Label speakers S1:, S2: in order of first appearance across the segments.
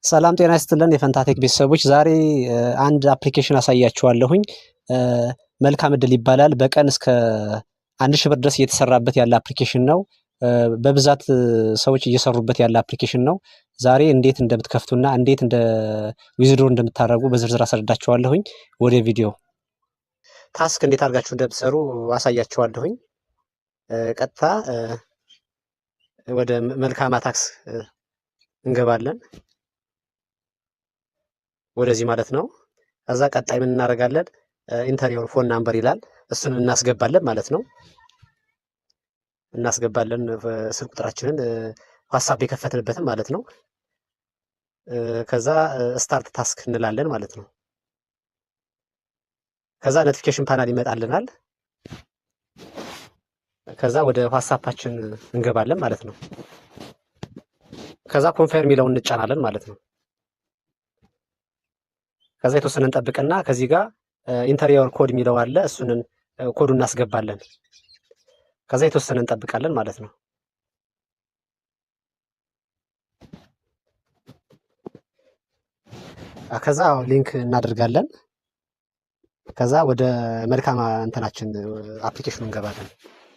S1: ሰላም ጤና ይስጥልን የፈንታቴክ ቤተሰቦች ዛሬ አንድ አፕሊኬሽን አሳያችኋለሁኝ። መልካም እድል ይባላል። በቀን እስከ 1000 ብር ድረስ እየተሰራበት ያለ አፕሊኬሽን ነው። በብዛት ሰዎች እየሰሩበት ያለ አፕሊኬሽን ነው። ዛሬ እንዴት እንደምትከፍቱና እንዴት ዊዝድሮ እንደምታደርጉ በዝርዝር አስረዳችኋለሁኝ። ወደ ቪዲዮ ታስክ እንዴት አድርጋችሁ እንደምትሰሩ አሳያችኋለሁኝ። ቀጥታ ወደ መልካም ታክስ እንገባለን። ወደዚህ ማለት ነው። ከዛ ቀጣይ ምን እናደርጋለን? ኢንተሪዮር ፎን ናምበር ይላል። እሱን እናስገባለን ማለት ነው። እናስገባለን ስልክ ቁጥራችንን ዋትስአፕ የከፈትንበትን ማለት ነው። ከዛ ስታርት ታስክ እንላለን ማለት ነው። ከዛ ኖቲፊኬሽን ፓናል ይመጣልናል። ከዛ ወደ ዋትስአፓችን እንገባለን ማለት ነው። ከዛ ኮንፈርም የሚለውን እንጫናለን ማለት ነው። ከዛ የተወሰነ እንጠብቅና ከዚህ ጋር ኢንተሪዮር ኮድ የሚለው አለ። እሱንን ኮዱን እናስገባለን። ከዛ የተወሰነ እንጠብቃለን ማለት ነው። ከዛ ሊንክ እናደርጋለን። ከዛ ወደ መልካም እንትናችን አፕሊኬሽኑ እንገባለን።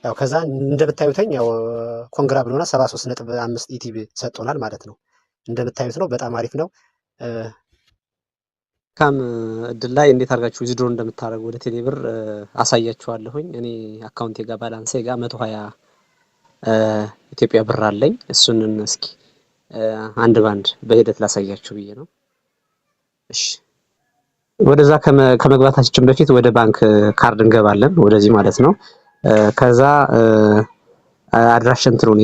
S1: ያው ከዛ እንደምታዩተኝ ያው ኮንግራ ብሎና 73.5 ኢቲቢ ሰጥቶናል ማለት ነው። እንደምታዩት ነው። በጣም አሪፍ ነው። መልካም እድል ላይ እንዴት አድርጋችሁ ዊዝድሮ እንደምታደርጉ ወደ ቴሌብር አሳያችኋለሁኝ። እኔ አካውንቴ ጋር ባላንሴ ጋር 120 ኢትዮጵያ ብር አለኝ። እሱንን እስኪ አንድ ባንድ በሂደት ላሳያችሁ ብዬ ነው። እሺ ወደዛ ከመግባታችን በፊት ወደ ባንክ ካርድ እንገባለን። ወደዚህ ማለት ነው። ከዛ አድራሻችንን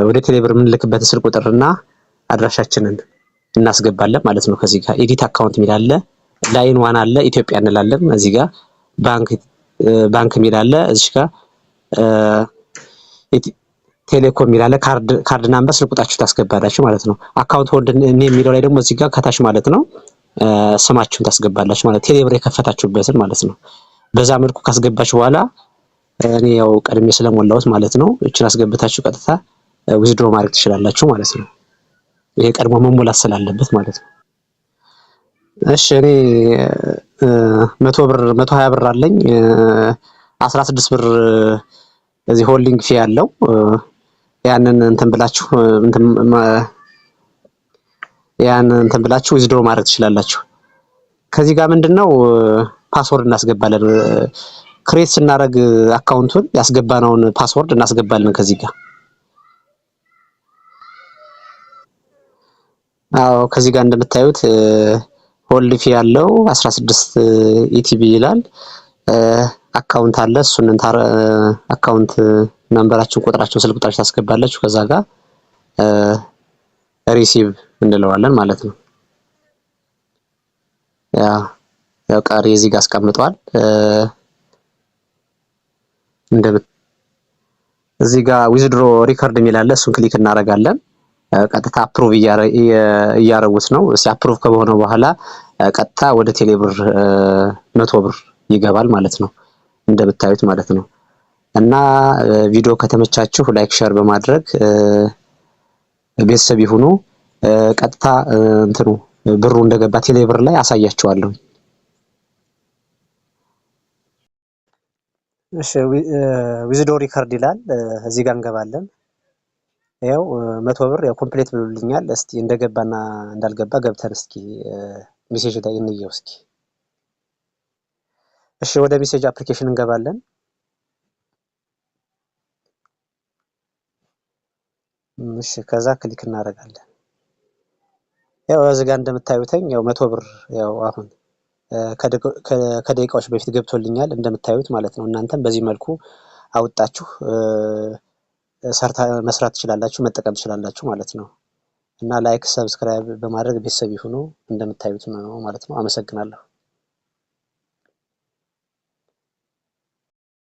S1: ወደ ቴሌብር የምንልክበት ስልክ ቁጥርና አድራሻችንን እናስገባለን ማለት ነው። ከዚህ ጋር ኤዲት አካውንት የሚል አለ። ላይን ዋን አለ። ኢትዮጵያ እንላለን። እዚህ ጋር ባንክ የሚል አለ። እዚህ ጋር ቴሌኮም የሚል አለ። ካርድ ናምበር ስልክ ቁጥራችሁ ታስገባላችሁ ማለት ነው። አካውንት ሆልድ እኔ የሚለው ላይ ደግሞ እዚህ ጋር ከታች ማለት ነው ስማችሁን ታስገባላችሁ ማለት ቴሌብር የከፈታችሁበትን ማለት ነው። በዛ መልኩ ካስገባችሁ በኋላ እኔ ያው ቀድሜ ስለሞላሁት ማለት ነው እቺን አስገብታችሁ ቀጥታ ዊዝድሮ ማድረግ ትችላላችሁ ማለት ነው። ይሄ ቀድሞ መሞላት ስላለበት ማለት ነው። እሺ እኔ 120 ብር አለኝ። 16 ብር እዚህ ሆልዲንግ ፊ ያለው ያንን እንትን ብላችሁ ዊዝድሮ ማድረግ ትችላላችሁ። ከዚህ ጋር ምንድነው ፓስወርድ እናስገባለን። ክሬት ስናደርግ አካውንቱን ያስገባነውን ፓስወርድ እናስገባለን ከዚህ ጋር። አዎ ከዚህ ጋር እንደምታዩት ሆልድ ፊ ያለው 16 ኢቲቢ ይላል። አካውንት አለ። እሱን አካውንት ናምበራችሁን ቁጥራችሁን ስልክ ቁጥራችሁ ታስገባላችሁ። ከዛ ጋር ሪሲቭ እንለዋለን ማለት ነው። ያው ቀሪ እዚህ ጋር አስቀምጧል። እዚህ ጋር ዊዝድሮ ሪከርድ የሚል አለ። እሱን ክሊክ እናደርጋለን። ቀጥታ አፕሩቭ እያረጉት ነው። እስኪ አፕሩቭ ከሆነ በኋላ ቀጥታ ወደ ቴሌብር 100 ብር ይገባል ማለት ነው። እንደምታዩት ማለት ነው። እና ቪዲዮ ከተመቻችሁ ላይክ ሼር በማድረግ ቤተሰብ ይሁኑ። ቀጥታ እንትኑ ብሩ እንደገባ ቴሌብር ላይ አሳያችኋለሁ። እሺ ዊዝድሮ ሪከርድ ይላል። እዚህ ጋር እንገባለን። ያው 100 ብር ያው ኮምፕሊት ብሎልኛል። እስቲ እንደገባና እንዳልገባ ገብተን እስኪ ሜሴጅ ላይ እንየው እስኪ። እሺ ወደ ሜሴጅ አፕሊኬሽን እንገባለን። እሺ ከዛ ክሊክ እናደርጋለን። ያው እዚህ ጋር እንደምታዩተኝ ያው 100 ብር ያው አሁን ከደቂቃዎች በፊት ገብቶልኛል እንደምታዩት ማለት ነው። እናንተም በዚህ መልኩ አውጣችሁ መስራት ትችላላችሁ፣ መጠቀም ትችላላችሁ ማለት ነው። እና ላይክ ሰብስክራይብ በማድረግ ቤተሰብ ይሁኑ። እንደምታዩት ነው ማለት ነው። አመሰግናለሁ።